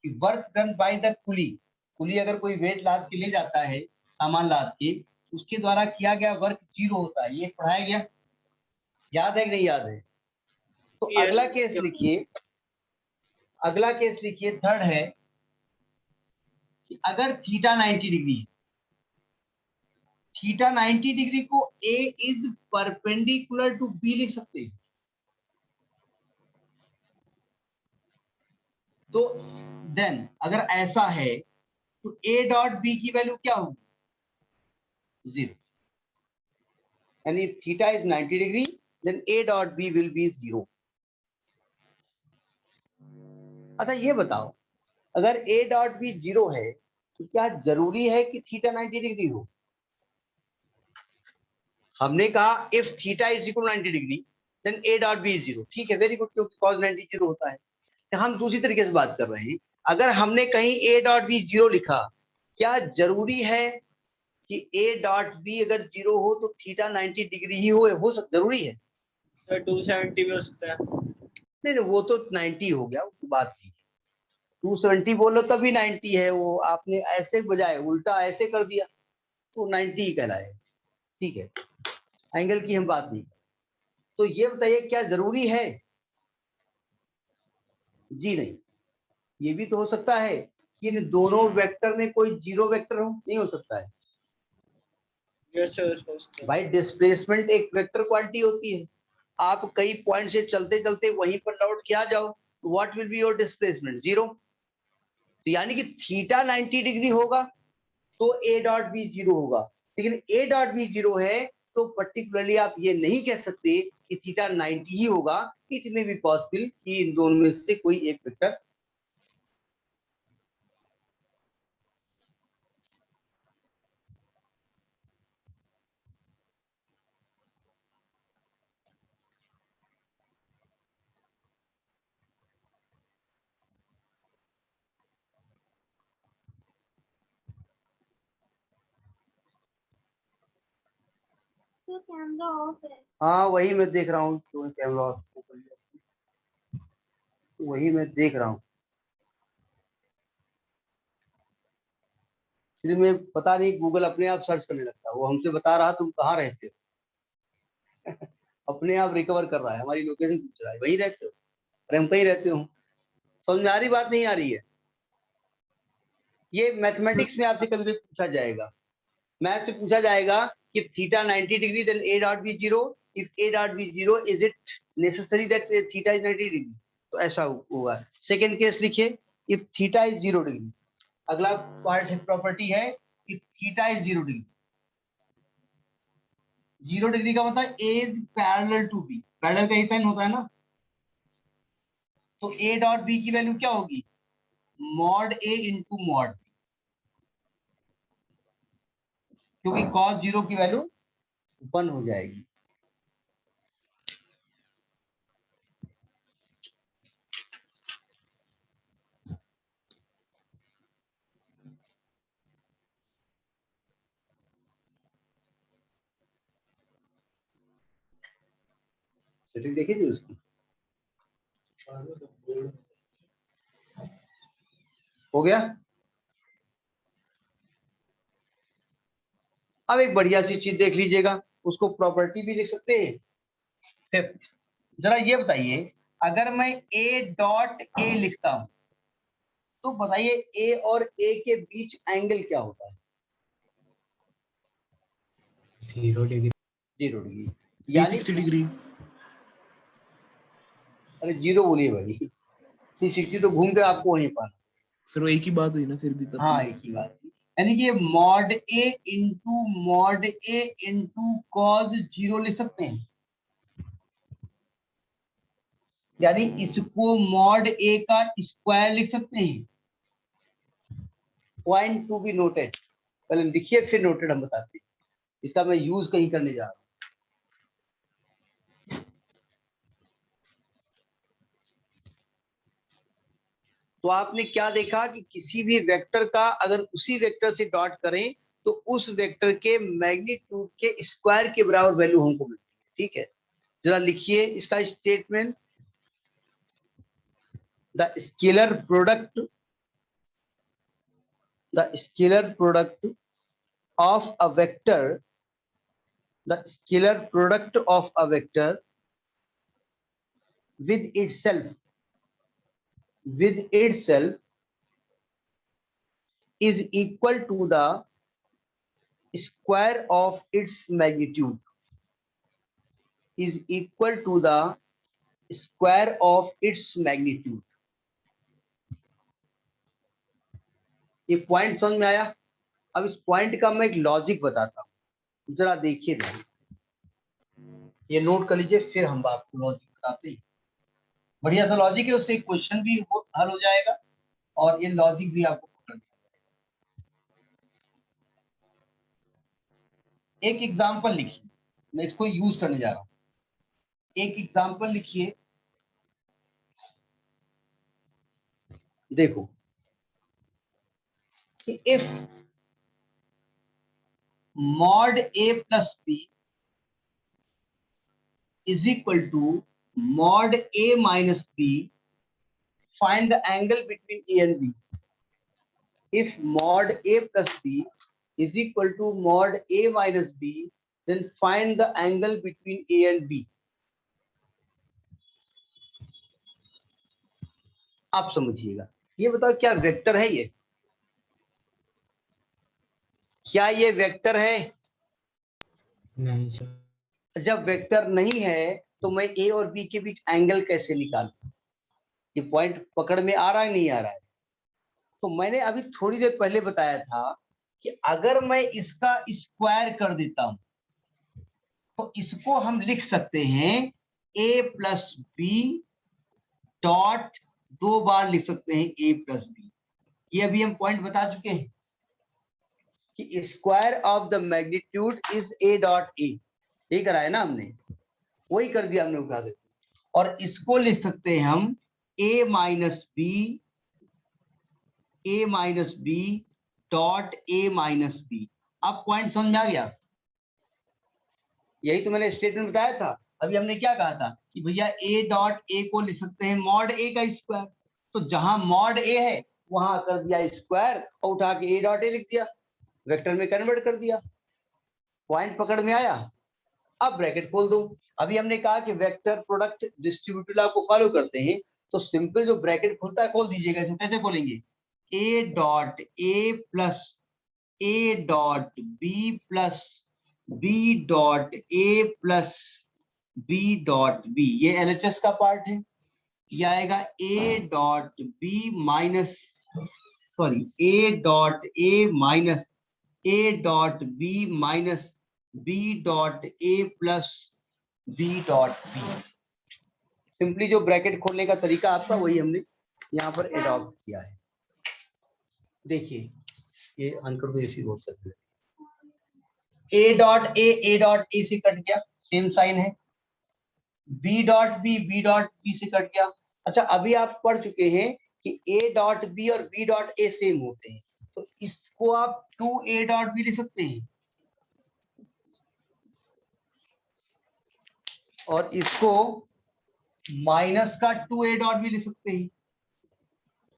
कि वर्क डन बाय द कुली, कुली अगर कोई वेट लाद के ले जाता है, सामान लाद के, उसके द्वारा किया गया वर्क 0 होता है। ये पढ़ाया गया, याद है कि नहीं याद है? तो
Yes,
अगला केस
yes.
लिखिए, अगला केस लिखिए, थर्ड है कि अगर थीटा 90 डिग्री, थीटा 90 डिग्री को A is perpendicular to B लिख सकते हैं। तो देन अगर ऐसा है तो ए डॉट बी की वैल्यू क्या होगी? 0। यानी theta is 90 degree, then A dot B will be 0। अच्छा ये बताओ, अगर ए डॉट बी 0 है तो क्या जरूरी है कि थीटा 90 डिग्री हो? हमने कहा if theta is equal 90 degree then A dot B is 0। ठीक है, वेरी गुड, क्योंकि cos 90 0 होता है। हम दूसरी तरीके से बात कर रहे हैं, अगर हमने कहीं ए डॉट बी 0 लिखा, क्या जरूरी है कि ए डॉट बी अगर 0 हो तो थीटा 90 डिग्री ही हो सकता, जरूरी है?
सर 270 भी हो सकता है।
नहीं नहीं, वो तो 90 हो गया, वो बात नहीं। 270 बोलो तभी 90 है, वो आपने ऐसे बजाय उल्टा ऐसे कर दिया तो 90 ही कहलाए। ठीक है, एंगल की हम बात नहीं। तो ये बताइए क्या जरूरी है? जी नहीं। ये भी तो हो सकता है कि इन दोनों वेक्टर में कोई 0 वेक्टर हो, नहीं हो सकता है?
यस सर, हो सकता है।
भाई डिस्प्लेसमेंट एक वेक्टर क्वांटिटी होती है, आप कई पॉइंट से चलते चलते वहीं पर लौट के आ जाओ, what will be your displacement? 0। तो यानी कि थीटा 90 डिग्री होगा तो ए डॉट बी 0 होगा, लेकिन ए डॉट बी 0 है तो पर्टिकुलरली आप ये नहीं कह सकते कि थीटा 90 ही होगा। इट मे बी पॉसिबल कि इन दोनों में से कोई एक वेक्टर।
तो कैमरा ऑफ है।
हाँ वही मैं देख रहा हूँ, तो कैमरा ऑफ कर लिया। तो वही मैं देख रहा हूँ, फिर मैं पता नहीं गूगल अपने आप सर्च करने लगता है, वो हमसे बता रहा तुम कहाँ रहते हो। अपने आप रिकवर कर रहा है, हमारी लोकेशन पूछ रहा है, वहीं रहते हो? अरे हम कहीं रहते हो। समझ में आ रही बात, नहीं आ रही है? ये मैथमेटिक्स में आपसे कभी भी पूछा जाएगा, मैथ से पूछा जाएगा कि theta 90 degree then A dot B 0, if A dot B 0 is it necessary that theta is 90 degree? तो ऐसा होगा। सेकंड केस लिखिए, इफ थीटा इज 0 डिग्री। अगला पार्ट प्रॉपर्टी है if theta is 0 degree. 0 degree का मतलब A is parallel to B, parallel का ही साइन होता है ना, तो ए डॉट बी की वैल्यू क्या होगी? मॉड ए इंटू मॉड, क्योंकि cos 0 की वैल्यू 1 हो जाएगी। सेटिंग देखी थी उसकी? हो गया। अब एक बढ़िया सी चीज देख लीजिएगा, उसको प्रॉपर्टी भी लिख सकते हैं। फिफ्थ, जरा ये बताइए, अगर मैं ए डॉट ए लिखता हूं तो बताइए ए और ए के बीच एंगल क्या होता है?
0 डिग्री।
0 डिग्री। यानी
360 डिग्री।
अरे 0 बोलिए भाई, 360 तो घूम के आपको वहीं पाना।
सर वो एक ही बात हुई ना फिर भी तब
हाँ
भी।
एक ही बात, यानी कि मॉड ए इंटू कॉज 0 लिख सकते हैं। यानी इसको मॉड ए का स्क्वायर लिख सकते हैं। पॉइंट टू बी नोटेड, पहले लिखिए फिर नोटेड हम बताते हैं, इसका मैं यूज कहीं करने जा रहा हूं। तो आपने क्या देखा कि किसी भी वेक्टर का अगर उसी वेक्टर से डॉट करें तो उस वेक्टर के मैग्नीट्यूड के स्क्वायर के बराबर वैल्यू हमको मिलती है। ठीक है, जरा लिखिए इसका statement, the scalar product of a vector, the scalar product of a vector with itself is equal to the square of its magnitude, is equal to the square of its magnitude। ये point समझ में आया? अब इस point का मैं एक logic बताता हूं, जरा देखिए, ये नोट कर लीजिए, फिर हम आपको लॉजिक बताते हैं। बढ़िया सा लॉजिक है, उससे क्वेश्चन भी हल हो जाएगा और ये लॉजिक भी आपको पकड़ में आएगा। एक एग्जांपल लिखिए, मैं इसको यूज करने जा रहा हूं। एक एग्जांपल लिखिए, देखो कि if mod a plus b is equal to mod a minus b, find the angle between a and b। if mod a plus b is equal to mod a minus b, then find the angle between a and b। आप समझिएगा, ये बताओ क्या vector है ये? क्या ये vector है?
नहीं सर।
जब वेक्टर नहीं है तो मैं ए और बी के बीच एंगल कैसे निकालूं? ये पॉइंट पकड़ में आ रहा है नहीं आ रहा है? तो मैंने अभी थोड़ी देर पहले बताया था कि अगर मैं इसका स्क्वायर कर देता हूं तो इसको हम लिख सकते हैं a प्लस बी डॉट, 2 बार लिख सकते हैं a प्लस बी। ये अभी हम पॉइंट बता चुके हैं कि square of the magnitude is a dot a। यही करा है ना हमने, वही कर दिया हमने उठा देते, और इसको लिख सकते हैं हम a minus B dot a minus B. अब पॉइंट समझ में आ गया? यही तो मैंने स्टेटमेंट बताया था। अभी हमने क्या कहा था कि भैया a डॉट a को लिख सकते हैं मॉड a का स्क्वायर, तो जहां मॉड a है वहां कर दिया स्क्वायर और उठा के a डॉट a लिख दिया, वेक्टर में कन्वर्ट कर दिया। पॉइंट पकड़ में आया? अब ब्रैकेट खोल दो। अभी हमने कहा कि वेक्टर प्रोडक्ट डिस्ट्रीब्यूटिव लॉ को फॉलो करते हैं, तो सिंपल जो ब्रैकेट खुलता है खोल दीजिएगा। इसको कैसे खोलेंगे? a dot a plus a dot b plus b dot a plus b dot b, ये LHS का पार्ट है। ये आएगा a dot b minus, sorry a dot a minus a dot b minus b dot a plus b dot b। Simply जो bracket खोलने का तरीका आपका वही हमने यहाँ पर एडॉप्ट किया है। देखिए ये अंकर तो ऐसी बहुत सकते हैं, a डॉट a से कट गया, सेम साइन है। b डॉट b से कट गया। अच्छा अभी आप पढ़ चुके हैं कि a डॉट b और b डॉट a सेम होते हैं, तो इसको आप 2a डॉट b लिख सकते हैं और इसको माइनस का 2a डॉट भी लिख सकते हैं,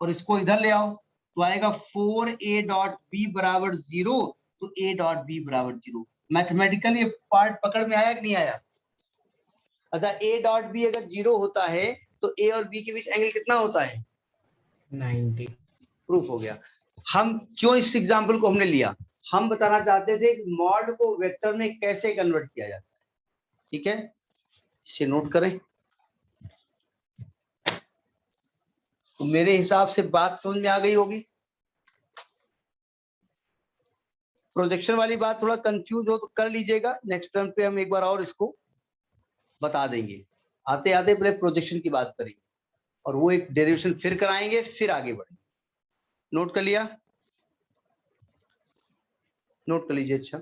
और इसको इधर ले आओ तो आएगा 4a डॉट b बराबर 0, तो a डॉट b बराबर 0। मैथमेटिकली पार्ट पकड़ में आया कि नहीं आया? अच्छा a डॉट b अगर 0 होता है तो a और b के बीच एंगल कितना होता है?
90।
प्रूफ हो गया। हम क्यों इस एग्जांपल को हमने लिया? हम बताना चाहते थे कि मॉड को वेक्टर में कैसे कन्वर्ट किया जाता है। ठीक है, इसे नोट करें। तो मेरे हिसाब से बात समझ में आ गई होगी। प्रोजेक्शन वाली बात थोड़ा कंफ्यूज हो तो कर लीजिएगा, नेक्स्ट टर्म पे हम एक बार और इसको बता देंगे। आते आते पहले प्रोजेक्शन की बात करेंगे और वो एक डेरिवेशन फिर कराएंगे, फिर आगे बढ़ेंगे। नोट कर लिया? नोट कर लीजिए। अच्छा,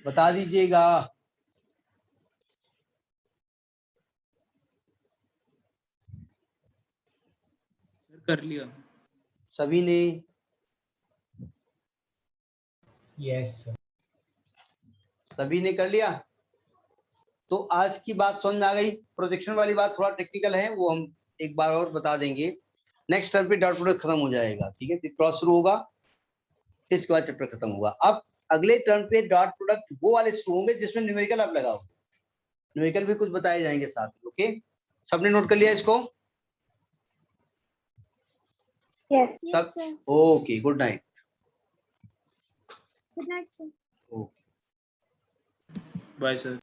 बता दीजिएगा।
सर कर लिया।
सभी ने?
Yes sir.
सभी ने कर लिया। तो आज की बात समझ में आ गई। प्रोजेक्शन वाली बात थोड़ा टेक्निकल है, वो हम एक बार और बता देंगे। नेक्स्ट टर्म पे डॉट प्रोडक्ट खत्म हो जाएगा, ठीक है, फिर क्रॉस शुरू होगा, फिर इसके बाद चैप्टर खत्म होगा। अब अगले टर्म पे डॉट प्रोडक्ट वो वाले शुरू होंगे जिसमें न्यूमेरिकल आप लगाओ, न्यूमेरिकल भी कुछ बताए जाएंगे साथ में। ओके, सबने नोट कर लिया इसको?
यस
सब?
Sir.
Okay, good night.
Good night sir.
Okay.
Bye sir.